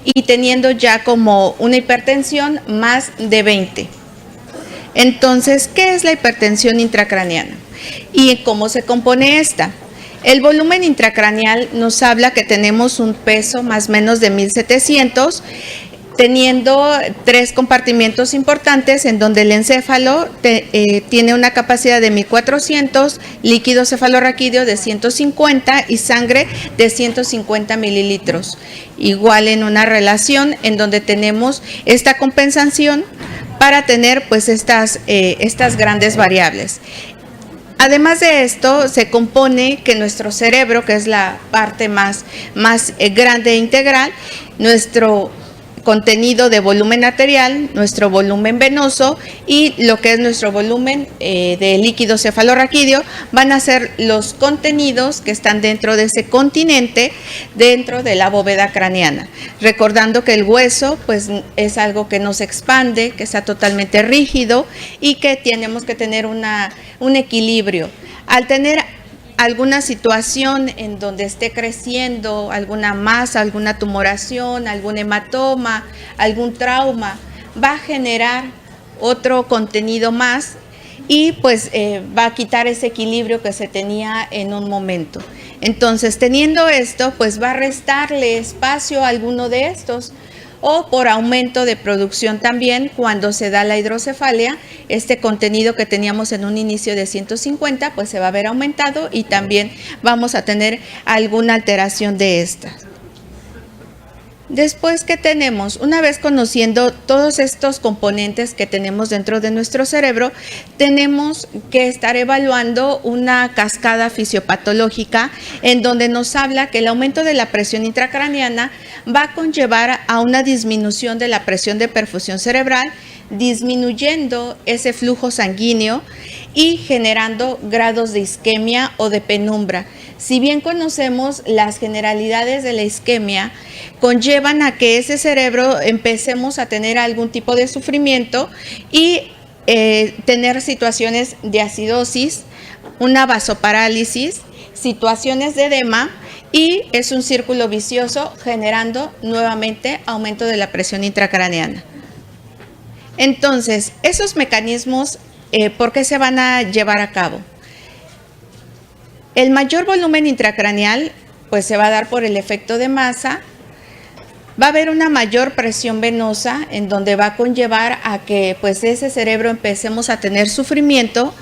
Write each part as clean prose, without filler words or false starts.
y teniendo ya como una hipertensión más de 20. Entonces, ¿qué es la hipertensión intracraneana? ¿Y cómo se compone esta? El volumen intracraneal nos habla que tenemos un peso más o menos de 1700, teniendo 3 compartimientos importantes en donde el encéfalo tiene una capacidad de 1400, líquido cefalorraquídeo de 150 y sangre de 150 mililitros. Igual en una relación en donde tenemos esta compensación para tener pues estas grandes variables. Además de esto, se compone que nuestro cerebro, que es la parte más grande e integral, nuestro contenido de volumen arterial, nuestro volumen venoso y lo que es nuestro volumen de líquido cefalorraquídeo van a ser los contenidos que están dentro de ese continente, dentro de la bóveda craneana. Recordando que el hueso pues es algo que no se expande, que está totalmente rígido y que tenemos que tener un equilibrio. Al tener alguna situación en donde esté creciendo alguna masa, alguna tumoración, algún hematoma, algún trauma, va a generar otro contenido más y pues va a quitar ese equilibrio que se tenía en un momento. Entonces, teniendo esto, pues va a restarle espacio a alguno de estos, o por aumento de producción también cuando se da la hidrocefalia, este contenido que teníamos en un inicio de 150 pues se va a ver aumentado y también vamos a tener alguna alteración de estas. Después, ¿qué tenemos? Una vez conociendo todos estos componentes que tenemos dentro de nuestro cerebro, tenemos que estar evaluando una cascada fisiopatológica en donde nos habla que el aumento de la presión intracraneana va a conllevar a una disminución de la presión de perfusión cerebral, disminuyendo ese flujo sanguíneo y generando grados de isquemia o de penumbra. Si bien conocemos las generalidades de la isquemia, conllevan a que ese cerebro empecemos a tener algún tipo de sufrimiento y tener situaciones de acidosis, una vasoparálisis, situaciones de edema, y es un círculo vicioso generando nuevamente aumento de la presión intracraneana. Entonces, esos mecanismos, ¿por qué se van a llevar a cabo? El mayor volumen intracraneal pues se va a dar por el efecto de masa. Va a haber una mayor presión venosa en donde va a conllevar a que pues ese cerebro empecemos a tener sufrimiento,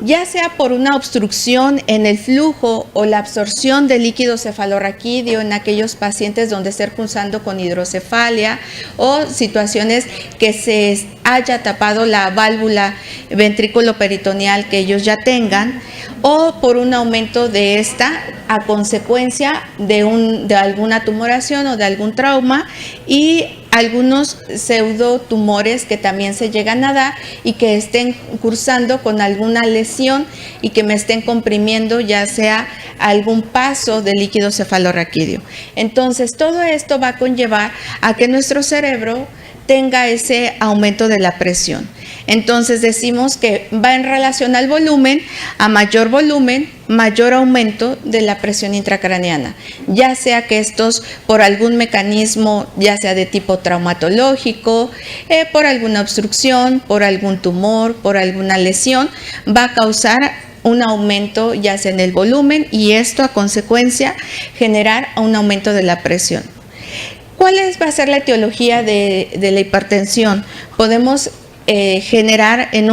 ya sea por una obstrucción en el flujo o la absorción de líquido cefalorraquídeo en aquellos pacientes donde esté cursando con hidrocefalia o situaciones que se haya tapado la válvula ventrículo-peritoneal que ellos ya tengan, o por un aumento de esta a consecuencia de alguna tumoración o de algún trauma y algunos pseudotumores que también se llegan a dar y que estén cursando con alguna lesión y que me estén comprimiendo ya sea algún paso de líquido cefalorraquídeo. Entonces, todo esto va a conllevar a que nuestro cerebro tenga ese aumento de la presión. Entonces decimos que va en relación al volumen, a mayor volumen, mayor aumento de la presión intracraneana, ya sea que estos por algún mecanismo, ya sea de tipo traumatológico, por alguna obstrucción, por algún tumor, por alguna lesión, va a causar un aumento ya sea en el volumen y esto a consecuencia generar un aumento de la presión. ¿Cuál va a ser la etiología de la hipertensión? Podemos generar en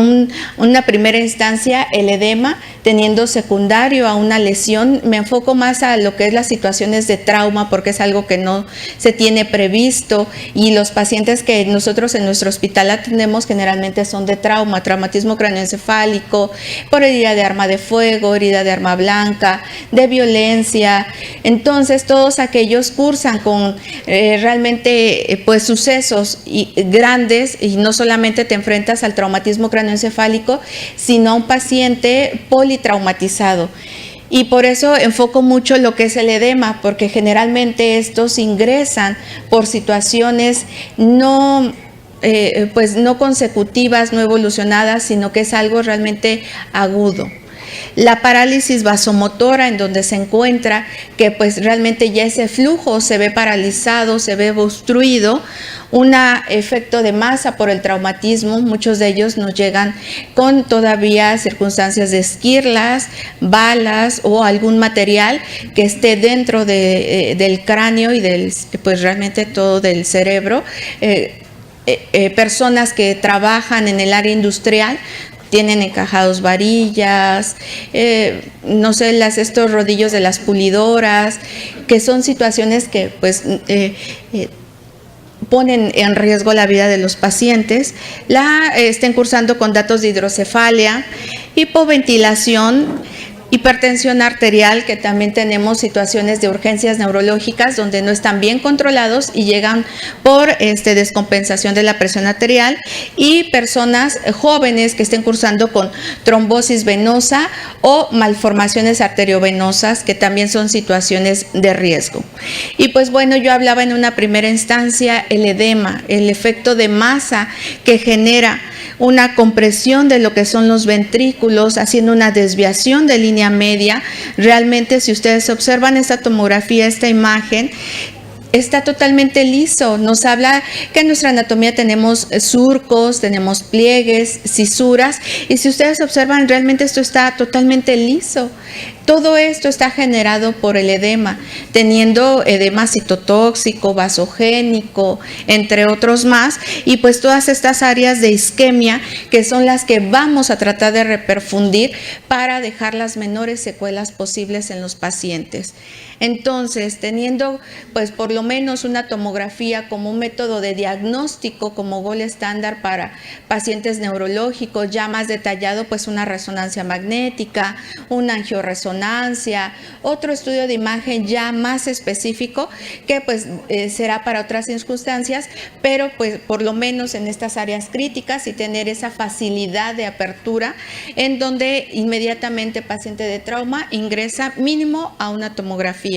una primera instancia el edema, teniendo secundario a una lesión. Me enfoco más a lo que es las situaciones de trauma porque es algo que no se tiene previsto y los pacientes que nosotros en nuestro hospital atendemos generalmente son de trauma, traumatismo craneoencefálico, por herida de arma de fuego, herida de arma blanca, de violencia. Entonces todos aquellos cursan con realmente pues sucesos grandes y no solamente te enfrentas al traumatismo craneoencefálico, sino a un paciente politraumatizado. Y por eso enfoco mucho lo que es el edema, porque generalmente estos ingresan por situaciones no consecutivas, no evolucionadas, sino que es algo realmente agudo. la parálisis vasomotora, en donde se encuentra que pues realmente ya ese flujo se ve paralizado, se ve obstruido, un efecto de masa por el traumatismo. Muchos de ellos nos llegan con todavía circunstancias de esquirlas, balas o algún material que esté dentro del cráneo y pues realmente todo del cerebro. Personas que trabajan en el área industrial tienen encajados varillas, no sé, estos rodillos de las pulidoras, que son situaciones que pues ponen en riesgo la vida de los pacientes. Estén cursando con datos de hidrocefalia, hipoventilación, hipertensión arterial, que también tenemos situaciones de urgencias neurológicas donde no están bien controlados y llegan por descompensación de la presión arterial, y personas jóvenes que estén cursando con trombosis venosa o malformaciones arteriovenosas, que también son situaciones de riesgo. Y pues bueno, yo hablaba en una primera instancia el edema, el efecto de masa que genera una compresión de lo que son los ventrículos, haciendo una desviación de línea media. Realmente, si ustedes observan esta tomografía, esta imagen, está totalmente liso. Nos habla que en nuestra anatomía tenemos surcos, tenemos pliegues, cisuras, y si ustedes observan, realmente esto está totalmente liso. Todo esto está generado por el edema, teniendo edema citotóxico, vasogénico, entre otros más, y pues todas estas áreas de isquemia que son las que vamos a tratar de reperfundir para dejar las menores secuelas posibles en los pacientes. Entonces, teniendo pues por lo menos una tomografía como un método de diagnóstico, como gol estándar para pacientes neurológicos, ya más detallado pues una resonancia magnética, una angioresonancia, otro estudio de imagen ya más específico que pues será para otras circunstancias, pero pues por lo menos en estas áreas críticas, y tener esa facilidad de apertura en donde inmediatamente paciente de trauma ingresa mínimo a una tomografía.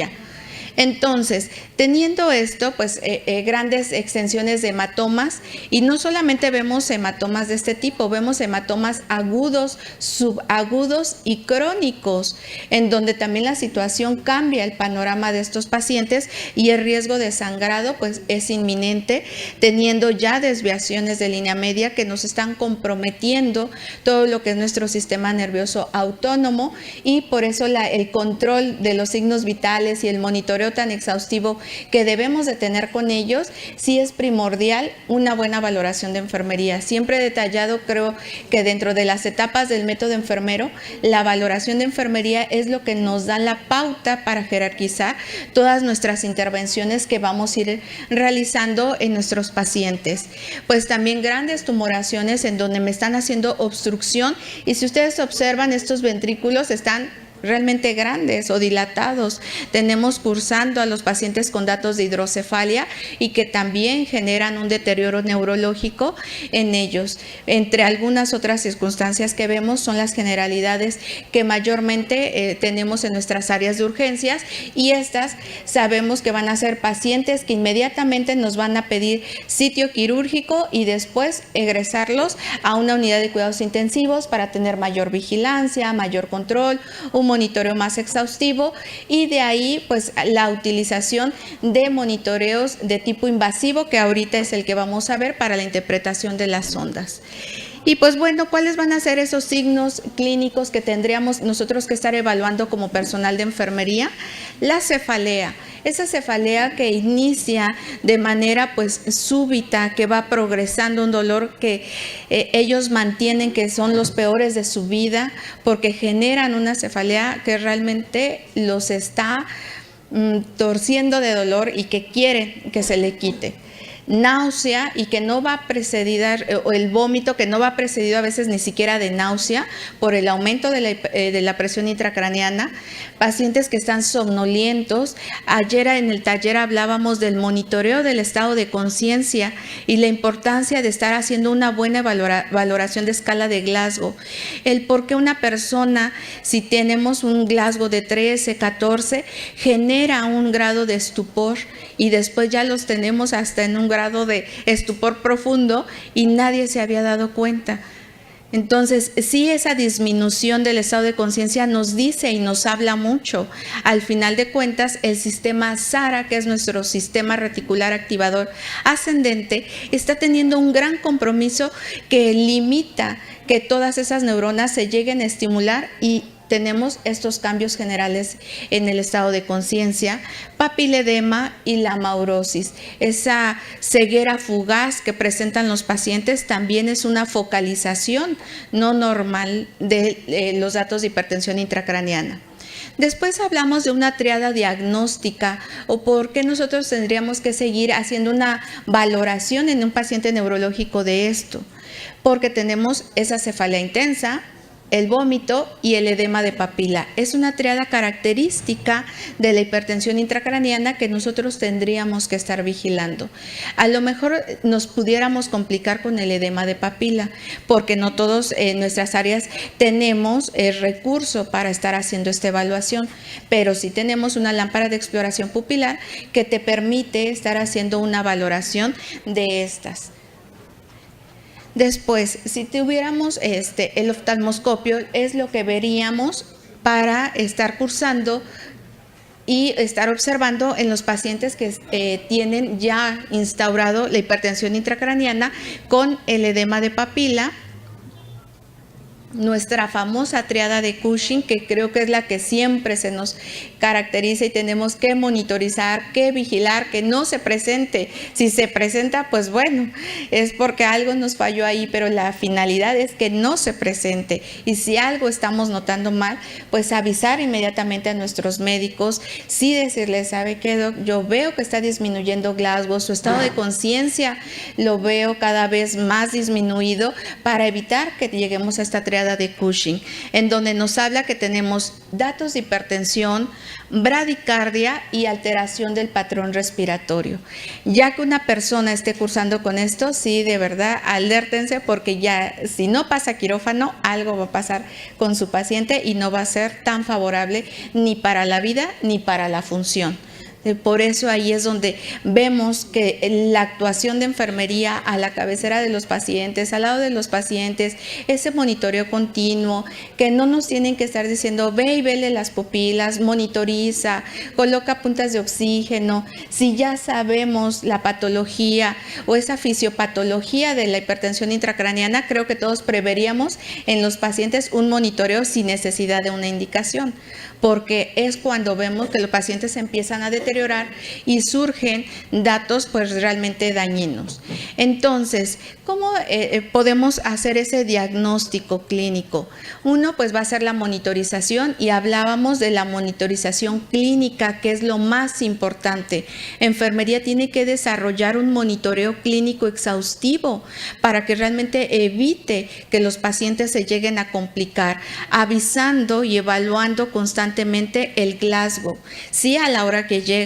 Entonces, teniendo esto, pues grandes extensiones de hematomas, y no solamente vemos hematomas de este tipo, vemos hematomas agudos, subagudos y crónicos, en donde también la situación cambia el panorama de estos pacientes y el riesgo de sangrado pues es inminente, teniendo ya desviaciones de línea media que nos están comprometiendo todo lo que es nuestro sistema nervioso autónomo, y por eso el control de los signos vitales y el monitoreo tan exhaustivo que debemos de tener con ellos, sí es primordial una buena valoración de enfermería. Siempre he detallado, creo que dentro de las etapas del método enfermero, la valoración de enfermería es lo que nos da la pauta para jerarquizar todas nuestras intervenciones que vamos a ir realizando en nuestros pacientes. Pues también grandes tumoraciones en donde me están haciendo obstrucción, y si ustedes observan, estos ventrículos están realmente grandes o dilatados. Tenemos cursando a los pacientes con datos de hidrocefalia y que también generan un deterioro neurológico en ellos. Entre algunas otras circunstancias que vemos son las generalidades que mayormente tenemos en nuestras áreas de urgencias, y estas sabemos que van a ser pacientes que inmediatamente nos van a pedir sitio quirúrgico y después egresarlos a una unidad de cuidados intensivos para tener mayor vigilancia, mayor control, un monitoreo más exhaustivo, y de ahí pues la utilización de monitoreos de tipo invasivo, que ahorita es el que vamos a ver para la interpretación de las sondas. Y pues bueno, ¿cuáles van a ser esos signos clínicos que tendríamos nosotros que estar evaluando como personal de enfermería? La cefalea, esa cefalea que inicia de manera pues súbita, que va progresando, un dolor que ellos mantienen que son los peores de su vida, porque generan una cefalea que realmente los está torciendo de dolor y que quieren que se le quite. Náusea, y que no va precedida, o el vómito que no va precedido a veces ni siquiera de náusea por el aumento de la presión intracraneana. Pacientes que están somnolientos. Ayer en el taller hablábamos del monitoreo del estado de conciencia y la importancia de estar haciendo una buena valoración de escala de Glasgow. El por qué una persona, si tenemos un Glasgow de 13, 14, genera un grado de estupor, y después ya los tenemos hasta en un grado de estupor profundo y nadie se había dado cuenta. Entonces, sí, esa disminución del estado de conciencia nos dice y nos habla mucho. Al final de cuentas, el sistema SARA, que es nuestro sistema reticular activador ascendente, está teniendo un gran compromiso que limita que todas esas neuronas se lleguen a estimular y tenemos estos cambios generales en el estado de conciencia, papiledema y la maurosis. Esa ceguera fugaz que presentan los pacientes también es una focalización no normal de los datos de hipertensión intracraneana. Después hablamos de una triada diagnóstica o por qué nosotros tendríamos que seguir haciendo una valoración en un paciente neurológico de esto. Porque tenemos esa cefalea intensa, el vómito y el edema de papila. Es una triada característica de la hipertensión intracraneana que nosotros tendríamos que estar vigilando. A lo mejor nos pudiéramos complicar con el edema de papila, porque no todos en nuestras áreas tenemos el recurso para estar haciendo esta evaluación, pero sí tenemos una lámpara de exploración pupilar que te permite estar haciendo una valoración de estas. Después, si tuviéramos el oftalmoscopio, es lo que veríamos para estar cursando y estar observando en los pacientes que tienen ya instaurado la hipertensión intracraneana con el edema de papila, nuestra famosa triada de Cushing, que creo que es la que siempre se nos caracteriza y tenemos que monitorizar, que vigilar, que no se presente. Si se presenta, pues bueno, es porque algo nos falló ahí, pero la finalidad es que no se presente. Y si algo estamos notando mal, pues avisar inmediatamente a nuestros médicos, sí decirles, ¿sabe qué, doc? Yo veo que está disminuyendo Glasgow, su estado de conciencia lo veo cada vez más disminuido, para evitar que lleguemos a esta triada de Cushing, en donde nos habla que tenemos datos de hipertensión, bradicardia y alteración del patrón respiratorio. Ya que una persona esté cursando con esto, sí, de verdad, alértense, porque ya si no pasa quirófano, algo va a pasar con su paciente y no va a ser tan favorable ni para la vida ni para la función. Por eso ahí es donde vemos que la actuación de enfermería a la cabecera de los pacientes, al lado de los pacientes, ese monitoreo continuo, que no nos tienen que estar diciendo, ve y vele las pupilas, monitoriza, coloca puntas de oxígeno. Si ya sabemos la patología o esa fisiopatología de la hipertensión intracraneana, creo que todos preveríamos en los pacientes un monitoreo sin necesidad de una indicación, porque es cuando vemos que los pacientes empiezan a deteriorar y surgen datos pues realmente dañinos. Entonces, ¿cómo podemos hacer ese diagnóstico clínico? Uno pues va a ser la monitorización, y hablábamos de la monitorización clínica, que es lo más importante. Enfermería tiene que desarrollar un monitoreo clínico exhaustivo para que realmente evite que los pacientes se lleguen a complicar, avisando y evaluando constantemente el Glasgow. Sí, a la hora que llega,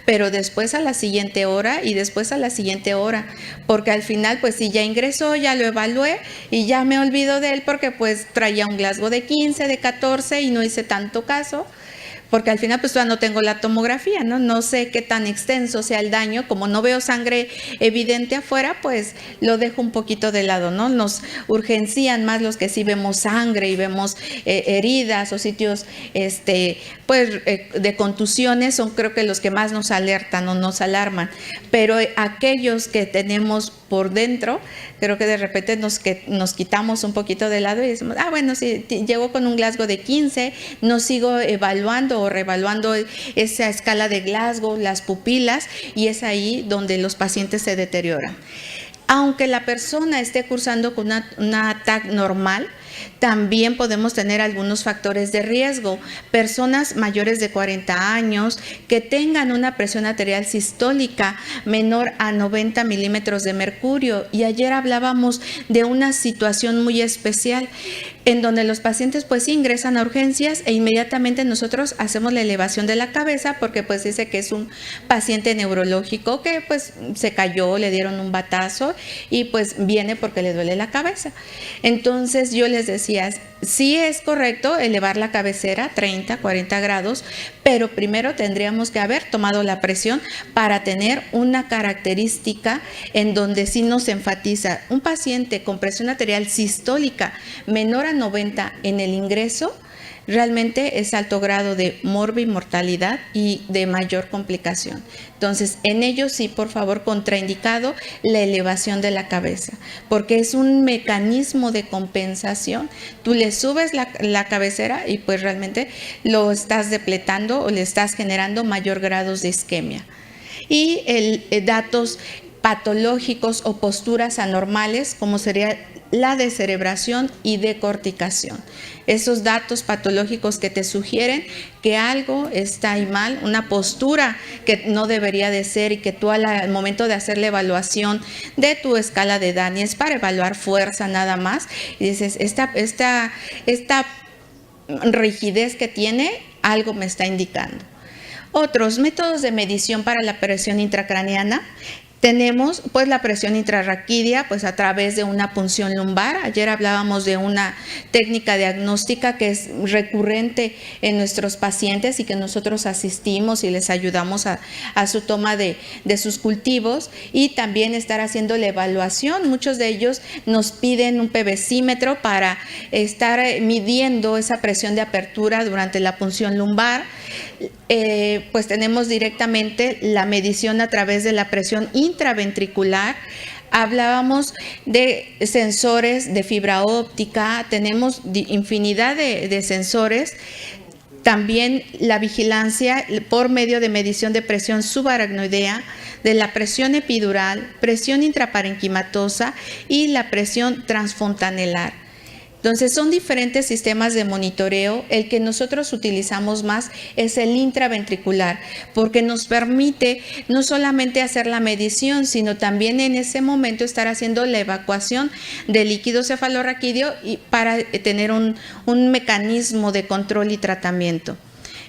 pero después a la siguiente hora y después a la siguiente hora, porque al final pues si ya ingresó, ya lo evalué y ya me olvido de él porque pues traía un Glasgow de 15, de 14 y no hice tanto caso, porque al final pues todavía no tengo la tomografía, no sé qué tan extenso sea el daño. Como no veo sangre evidente afuera, pues lo dejo un poquito de lado, ¿no? Nos urgencian más los que sí vemos sangre y vemos heridas o sitios de contusiones, son creo que los que más nos alertan o nos alarman, pero aquellos que tenemos por dentro, creo que de repente nos quitamos un poquito de lado y decimos, bueno, si llego con un Glasgow de 15, no sigo evaluando o reevaluando esa escala de Glasgow, las pupilas, y es ahí donde los pacientes se deterioran. Aunque la persona esté cursando con una TAC normal, también podemos tener algunos factores de riesgo. Personas mayores de 40 años que tengan una presión arterial sistólica menor a 90 milímetros de mercurio. Y ayer hablábamos de una situación muy especial en donde los pacientes pues ingresan a urgencias e inmediatamente nosotros hacemos la elevación de la cabeza, porque pues dice que es un paciente neurológico que pues se cayó, le dieron un batazo y pues viene porque le duele la cabeza. Entonces yo les decía, sí es correcto elevar la cabecera 30, 40 grados, pero primero tendríamos que haber tomado la presión para tener una característica en donde sí nos enfatiza un paciente con presión arterial sistólica menor a 90 en el ingreso. Realmente es alto grado de morbimortalidad y de mayor complicación. Entonces, en ellos sí, por favor, contraindicado la elevación de la cabeza, porque es un mecanismo de compensación. Tú le subes la cabecera y pues realmente lo estás depletando o le estás generando mayor grados de isquemia. Y datos patológicos o posturas anormales, como sería la descerebración y decorticación. Esos datos patológicos que te sugieren que algo está ahí mal, una postura que no debería de ser y que tú al momento de hacer la evaluación de tu escala de Daniels para evaluar fuerza nada más, y dices, esta rigidez que tiene, algo me está indicando. Otros métodos de medición para la presión intracraneana. Tenemos pues la presión intrarraquídea pues a través de una punción lumbar. Ayer hablábamos de una técnica diagnóstica que es recurrente en nuestros pacientes y que nosotros asistimos y les ayudamos a su toma de sus cultivos, y también estar haciendo la evaluación. Muchos de ellos nos piden un PVCímetro para estar midiendo esa presión de apertura durante la punción lumbar. Pues tenemos directamente la medición a través de la presión intraventricular. Hablábamos de sensores de fibra óptica, tenemos infinidad de sensores. También la vigilancia por medio de medición de presión subaracnoidea, de la presión epidural, presión intraparenquimatosa y la presión transfontanelar. Entonces son diferentes sistemas de monitoreo. El que nosotros utilizamos más es el intraventricular, porque nos permite no solamente hacer la medición, sino también en ese momento estar haciendo la evacuación del líquido cefalorraquídeo y para tener un mecanismo de control y tratamiento.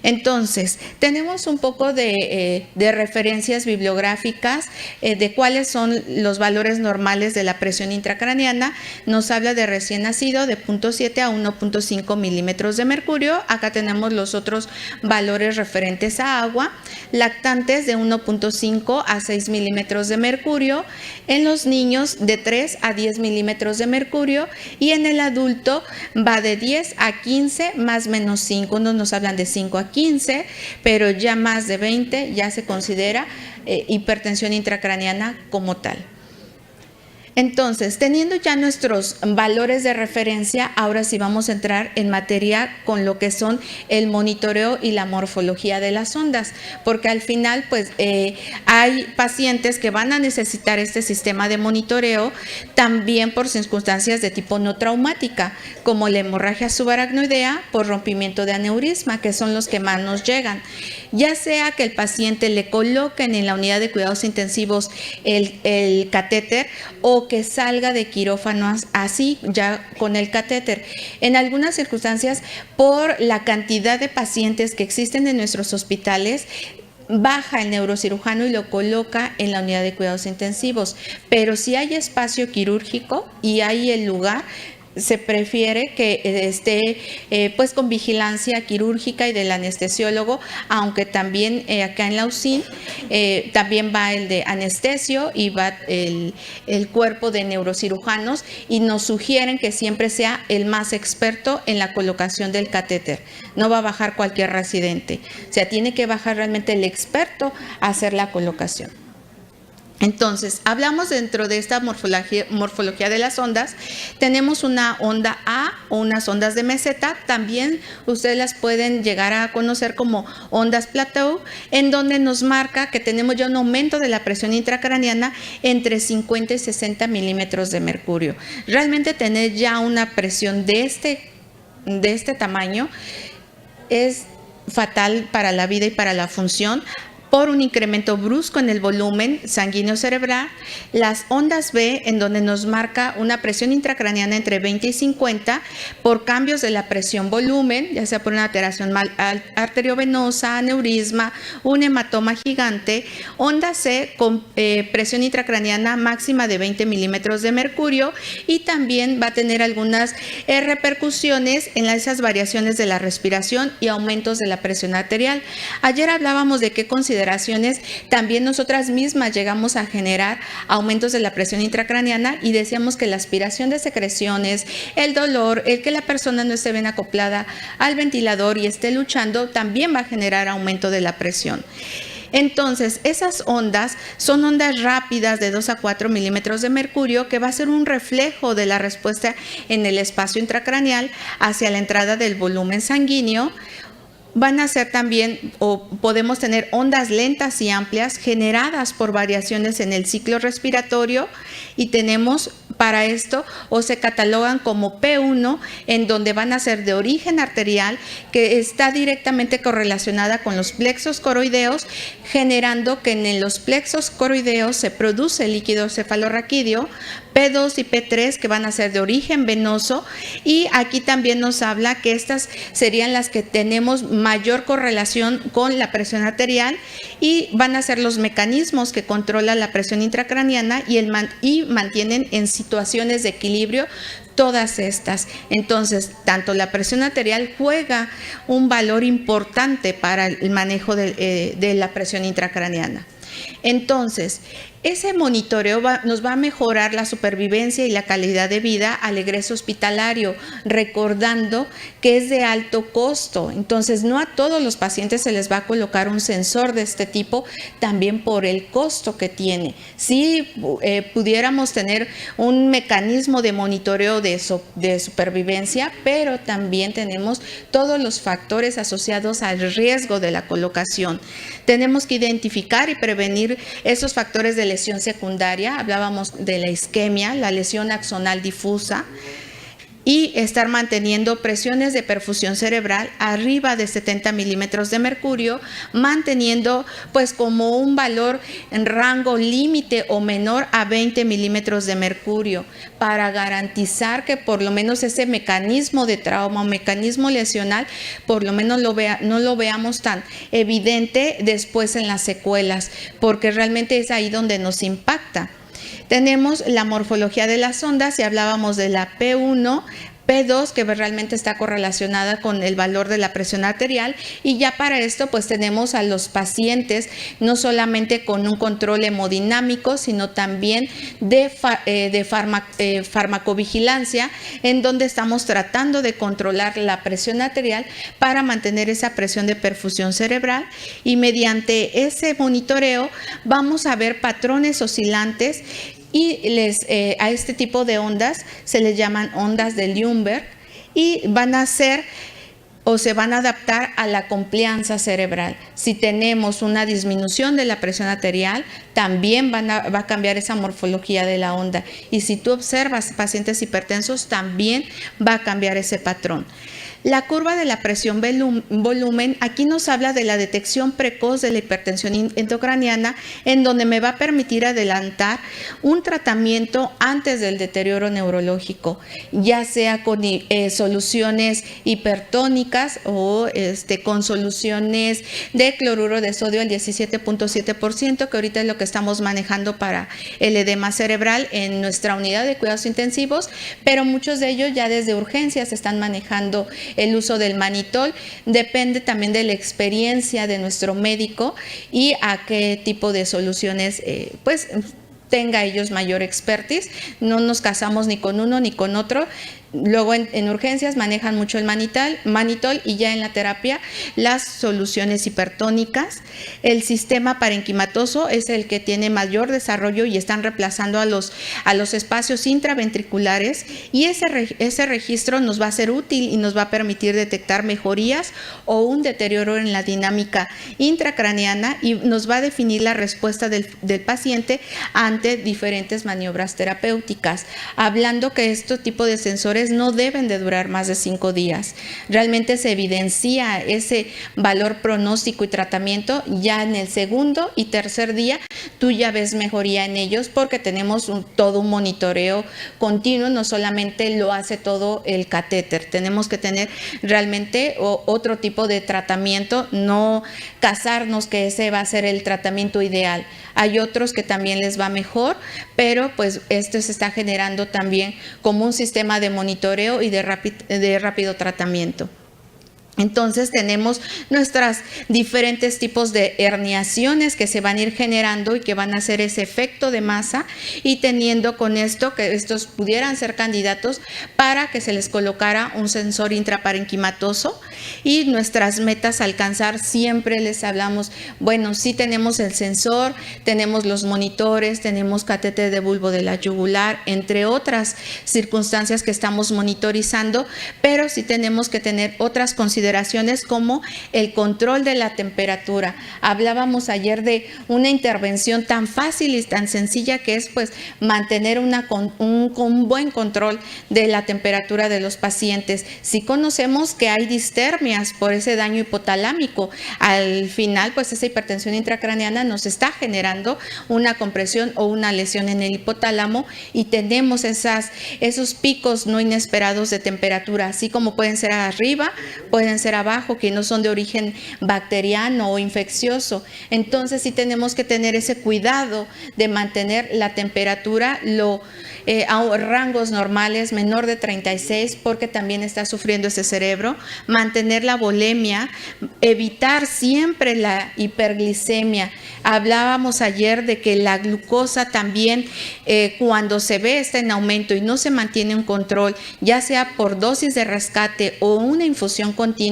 Entonces, tenemos un poco de referencias bibliográficas de cuáles son los valores normales de la presión intracraneana. Nos habla de recién nacido de 0.7 a 1.5 milímetros de mercurio. Acá tenemos los otros valores referentes a agua. Lactantes de 1.5 a 6 milímetros de mercurio. En los niños de 3 a 10 milímetros de mercurio. Y en el adulto va de 10 a 15 más menos 5. Unos nos hablan de 5 a 15, pero ya más de 20 ya se considera hipertensión intracraneana como tal. Entonces, teniendo ya nuestros valores de referencia, ahora sí vamos a entrar en materia con lo que son el monitoreo y la morfología de las ondas, porque al final pues hay pacientes que van a necesitar este sistema de monitoreo también por circunstancias de tipo no traumática, como la hemorragia subaracnoidea por rompimiento de aneurisma, que son los que más nos llegan. Ya sea que el paciente le coloquen en la unidad de cuidados intensivos el catéter o que salga de quirófano así ya con el catéter. En algunas circunstancias, por la cantidad de pacientes que existen en nuestros hospitales, baja el neurocirujano y lo coloca en la unidad de cuidados intensivos, pero si hay espacio quirúrgico y hay el lugar, se prefiere que esté pues con vigilancia quirúrgica y del anestesiólogo, aunque también acá en la UCIN también va el de anestesio y va el cuerpo de neurocirujanos, y nos sugieren que siempre sea el más experto en la colocación del catéter. No va a bajar cualquier residente, o sea, tiene que bajar realmente el experto a hacer la colocación. Entonces, hablamos dentro de esta morfología de las ondas. Tenemos una onda A o unas ondas de meseta. También ustedes las pueden llegar a conocer como ondas plateau, en donde nos marca que tenemos ya un aumento de la presión intracraneana entre 50 y 60 milímetros de mercurio. Realmente tener ya una presión de este tamaño es fatal para la vida y para la función. por un incremento brusco en el volumen sanguíneo cerebral, las ondas B, en donde nos marca una presión intracraneana entre 20 y 50 por cambios de la presión volumen, ya sea por una alteración arteriovenosa, aneurisma, un hematoma gigante. Onda C con presión intracraneana máxima de 20 milímetros de mercurio, y también va a tener algunas repercusiones en esas variaciones de la respiración y aumentos de la presión arterial. Ayer hablábamos de qué consideraciones también nosotras mismas llegamos a generar aumentos de la presión intracraneana, y decíamos que la aspiración de secreciones, el dolor, el que la persona no esté bien acoplada al ventilador y esté luchando, también va a generar aumento de la presión. Entonces, esas ondas son ondas rápidas de 2 a 4 milímetros de mercurio, que va a ser un reflejo de la respuesta en el espacio intracraneal hacia la entrada del volumen sanguíneo. Van a ser también, o podemos tener ondas lentas y amplias generadas por variaciones en el ciclo respiratorio, y tenemos para esto, o se catalogan como P1, en donde van a ser de origen arterial, que está directamente correlacionada con los plexos coroideos, generando que en los plexos coroideos se produce líquido cefalorraquídeo. P2 y P3, que van a ser de origen venoso, y aquí también nos habla que estas serían las que tenemos mayor correlación con la presión arterial, y van a ser los mecanismos que controlan la presión intracraneana y mantienen en situaciones de equilibrio todas estas. Entonces, tanto la presión arterial juega un valor importante para el manejo de la presión intracraneana. Entonces, ese monitoreo nos va a mejorar la supervivencia y la calidad de vida al egreso hospitalario, recordando que es de alto costo. Entonces, no a todos los pacientes se les va a colocar un sensor de este tipo, también por el costo que tiene. Si pudiéramos tener un mecanismo de monitoreo de supervivencia, pero también tenemos todos los factores asociados al riesgo de la colocación. Tenemos que identificar y prevenir esos factores de lesión secundaria. Hablábamos de la isquemia, la lesión axonal difusa, y estar manteniendo presiones de perfusión cerebral arriba de 70 milímetros de mercurio, manteniendo pues como un valor en rango límite o menor a 20 milímetros de mercurio, para garantizar que por lo menos ese mecanismo de trauma o mecanismo lesional por lo menos no lo veamos tan evidente después en las secuelas, porque realmente es ahí donde nos impacta. Tenemos la morfología de las ondas, y hablábamos de la P1, P2, que realmente está correlacionada con el valor de la presión arterial, y ya para esto pues tenemos a los pacientes no solamente con un control hemodinámico, sino también de farmacovigilancia, en donde estamos tratando de controlar la presión arterial para mantener esa presión de perfusión cerebral, y mediante ese monitoreo vamos a ver patrones oscilantes. Y a este tipo de ondas se les llaman ondas de Ljungberg, y van a ser o se van a adaptar a la complianza cerebral. Si tenemos una disminución de la presión arterial, también va a cambiar esa morfología de la onda. Y si tú observas pacientes hipertensos, también va a cambiar ese patrón. La curva de la presión volumen, aquí nos habla de la detección precoz de la hipertensión intracraneana, en donde me va a permitir adelantar un tratamiento antes del deterioro neurológico, ya sea con soluciones hipertónicas o con soluciones de cloruro de sodio al 17.7%, que ahorita es lo que estamos manejando para el edema cerebral en nuestra unidad de cuidados intensivos, pero muchos de ellos ya desde urgencias están manejando el uso del manitol. Depende también de la experiencia de nuestro médico y a qué tipo de soluciones pues tenga ellos mayor expertise. No nos casamos ni con uno ni con otro. Luego en urgencias manejan mucho el manitol, y ya en la terapia las soluciones hipertónicas. El sistema parenquimatoso es el que tiene mayor desarrollo, y están reemplazando a los espacios intraventriculares, y ese registro nos va a ser útil y nos va a permitir detectar mejorías o un deterioro en la dinámica intracraneana, y nos va a definir la respuesta del paciente ante ante diferentes maniobras terapéuticas, hablando que este tipo de sensores no deben de durar más de 5 días. Realmente se evidencia ese valor pronóstico y tratamiento ya en el segundo y tercer día. Tú ya ves mejoría en ellos porque tenemos todo un monitoreo continuo, no solamente lo hace todo el catéter, tenemos que tener realmente otro tipo de tratamiento, no casarnos que ese va a ser el tratamiento ideal. Hay otros que también les va mejor, pero pues esto se está generando también como un sistema de monitoreo y de rápido tratamiento. Entonces tenemos nuestros diferentes tipos de herniaciones que se van a ir generando y que van a hacer ese efecto de masa, y teniendo con esto que estos pudieran ser candidatos para que se les colocara un sensor intraparenquimatoso. Y nuestras metas a alcanzar, siempre les hablamos, bueno, sí tenemos el sensor, tenemos los monitores, tenemos catéter de bulbo de la yugular, entre otras circunstancias que estamos monitorizando, pero sí tenemos que tener otras consideraciones como el control de la temperatura. Hablábamos ayer de una intervención tan fácil y tan sencilla que es pues mantener un buen control de la temperatura de los pacientes. Si conocemos que hay distermias por ese daño hipotalámico, al final pues esa hipertensión intracraneana nos está generando una compresión o una lesión en el hipotálamo, y tenemos esos picos no inesperados de temperatura, así como pueden ser arriba, pueden ser abajo, que no son de origen bacteriano o infeccioso. Entonces sí tenemos que tener ese cuidado de mantener la temperatura a rangos normales, menor de 36, porque también está sufriendo ese cerebro. Mantener la volemia, evitar siempre la hiperglicemia. Hablábamos ayer de que la glucosa también, cuando se ve está en aumento y no se mantiene un control, ya sea por dosis de rescate o una infusión continua,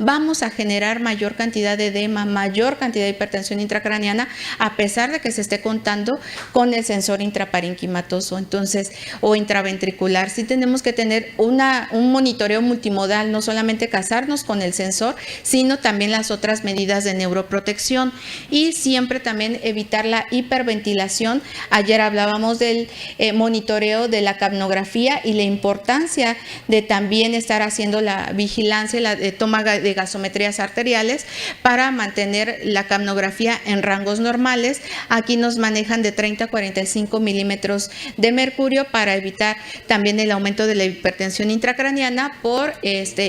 vamos a generar mayor cantidad de edema, mayor cantidad de hipertensión intracraneana, a pesar de que se esté contando con el sensor intraparenquimatoso, entonces, o intraventricular. Sí tenemos que tener un monitoreo multimodal, no solamente casarnos con el sensor, sino también las otras medidas de neuroprotección, y siempre también evitar la hiperventilación. Ayer hablábamos del monitoreo de la capnografía y la importancia de también estar haciendo la vigilancia, la toma de gasometrías arteriales para mantener la capnografía en rangos normales. Aquí nos manejan de 30 a 45 milímetros de mercurio para evitar también el aumento de la hipertensión intracraneana por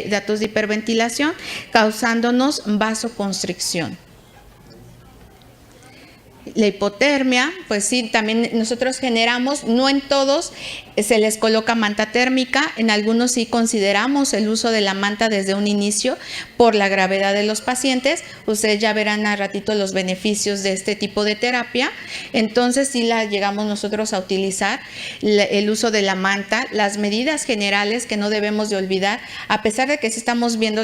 datos de hiperventilación, causándonos vasoconstricción. La hipotermia, pues sí, también nosotros generamos, no en todos se les coloca manta térmica, en algunos sí consideramos el uso de la manta desde un inicio por la gravedad de los pacientes. Ustedes ya verán a ratito los beneficios de este tipo de terapia. Entonces sí la llegamos nosotros a utilizar, el uso de la manta, las medidas generales que no debemos de olvidar, a pesar de que sí estamos viendo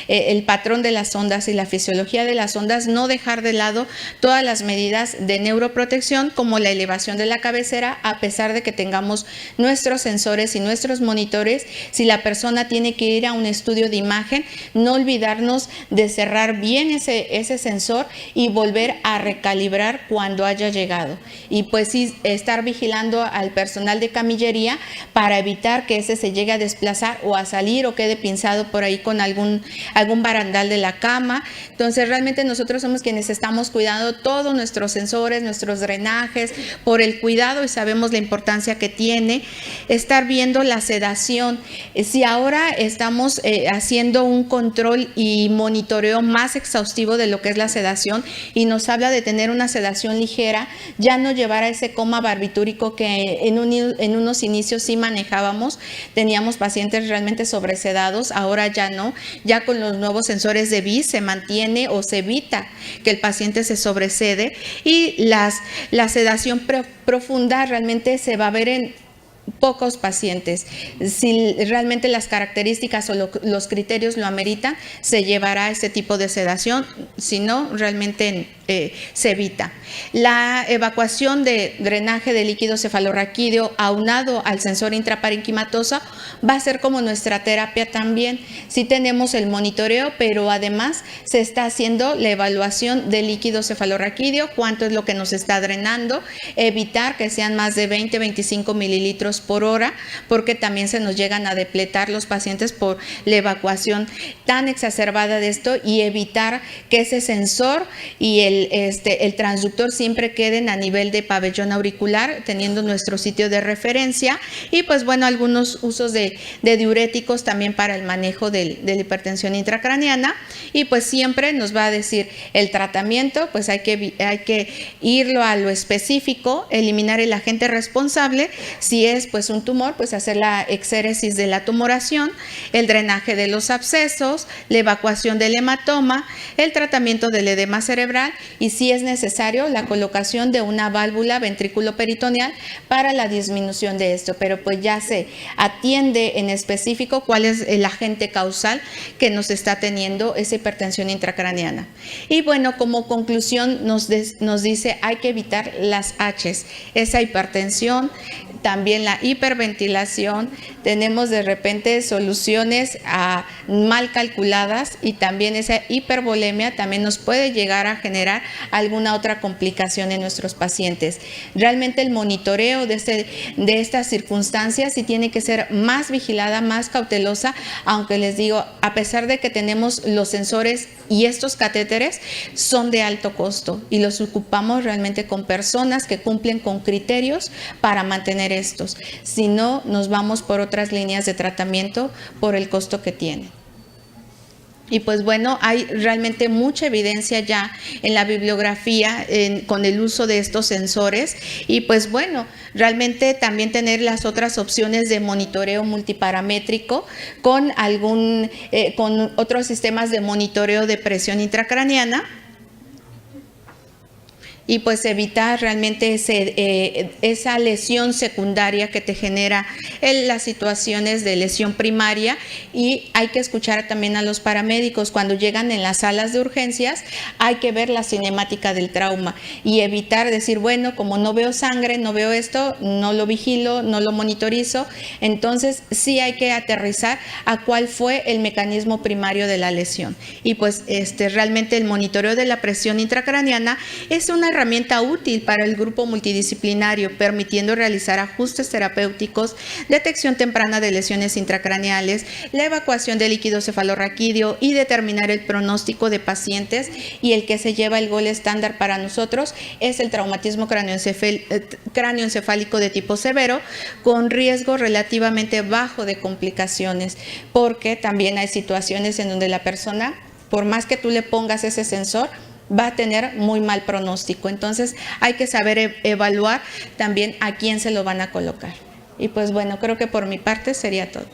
el patrón de las ondas y la fisiología de las ondas, no dejar de lado todas las medidas de neuroprotección, como la elevación de la cabecera, a pesar de que tengamos nuestros sensores y nuestros monitores. Si la persona tiene que ir a un estudio de imagen, no olvidarnos de cerrar bien ese sensor y volver a recalibrar cuando haya llegado. Y pues sí, estar vigilando al personal de camillería para evitar que ese se llegue a desplazar o a salir o quede pinzado por ahí con algún barandal de la cama. Entonces realmente nosotros somos quienes estamos cuidando todos nuestros sensores, nuestros drenajes, por el cuidado, y sabemos la importancia que tiene. Estar viendo la sedación. Si ahora estamos haciendo un control y monitoreo más exhaustivo de lo que es la sedación, y nos habla de tener una sedación ligera, ya no llevar a ese coma barbitúrico que en unos inicios sí manejábamos. Teníamos pacientes realmente sobresedados, ahora ya no. Ya con los nuevos sensores de BIS se mantiene o se evita que el paciente se sobresede, y la sedación profunda realmente se va a ver en pocos pacientes. Si realmente las características o los criterios lo ameritan, se llevará este tipo de sedación, si no, realmente se evita. La evacuación de drenaje de líquido cefalorraquídeo aunado al sensor intraparenquimatoso va a ser como nuestra terapia también. Sí tenemos el monitoreo, pero además se está haciendo la evaluación del líquido cefalorraquídeo, cuánto es lo que nos está drenando, evitar que sean más de 20-25 mililitros por hora, porque también se nos llegan a depletar los pacientes por la evacuación tan exacerbada de esto, y evitar que ese sensor y el transductor siempre queden a nivel de pabellón auricular, teniendo nuestro sitio de referencia. Y pues bueno, algunos usos de diuréticos también para el manejo de la hipertensión intracraneana. Y pues siempre nos va a decir el tratamiento, pues hay que irlo a lo específico, eliminar el agente responsable. Si es pues un tumor, pues hacer la exéresis de la tumoración, el drenaje de los abscesos, la evacuación del hematoma, el tratamiento del edema cerebral y, si es necesario, la colocación de una válvula ventrículo-peritoneal para la disminución de esto. Pero pues ya se atiende en específico cuál es el agente causal que nos está teniendo esa hipertensión intracraneana. Y bueno, como conclusión nos dice, hay que evitar las H's, esa hipertensión, también la hiperventilación. Tenemos de repente soluciones mal calculadas, y también esa hipervolemia también nos puede llegar a generar alguna otra complicación en nuestros pacientes. Realmente el monitoreo de estas circunstancias sí tiene que ser más vigilada, más cautelosa, aunque les digo, a pesar de que tenemos los sensores y estos catéteres, son de alto costo y los ocupamos realmente con personas que cumplen con criterios para mantener estos. Si no, nos vamos por otras líneas de tratamiento por el costo que tienen. Y pues bueno, hay realmente mucha evidencia ya en la bibliografía con el uso de estos sensores, y pues bueno, realmente también tener las otras opciones de monitoreo multiparamétrico con con otros sistemas de monitoreo de presión intracraneana, y pues evitar realmente esa lesión secundaria que te genera las situaciones de lesión primaria. Y hay que escuchar también a los paramédicos cuando llegan en las salas de urgencias. Hay que ver la cinemática del trauma y evitar decir, bueno, como no veo sangre, no veo esto, no lo vigilo, no lo monitorizo. Entonces sí hay que aterrizar a cuál fue el mecanismo primario de la lesión. Y pues realmente el monitoreo de la presión intracraneana es una herramienta útil para el grupo multidisciplinario, permitiendo realizar ajustes terapéuticos, detección temprana de lesiones intracraneales, la evacuación de líquido cefalorraquídeo y determinar el pronóstico de pacientes. Y el que se lleva el gol estándar para nosotros es el traumatismo cráneoencefálico de tipo severo, con riesgo relativamente bajo de complicaciones, porque también hay situaciones en donde la persona, por más que tú le pongas ese sensor, va a tener muy mal pronóstico. Entonces hay que saber evaluar también a quién se lo van a colocar. Y pues bueno, creo que por mi parte sería todo.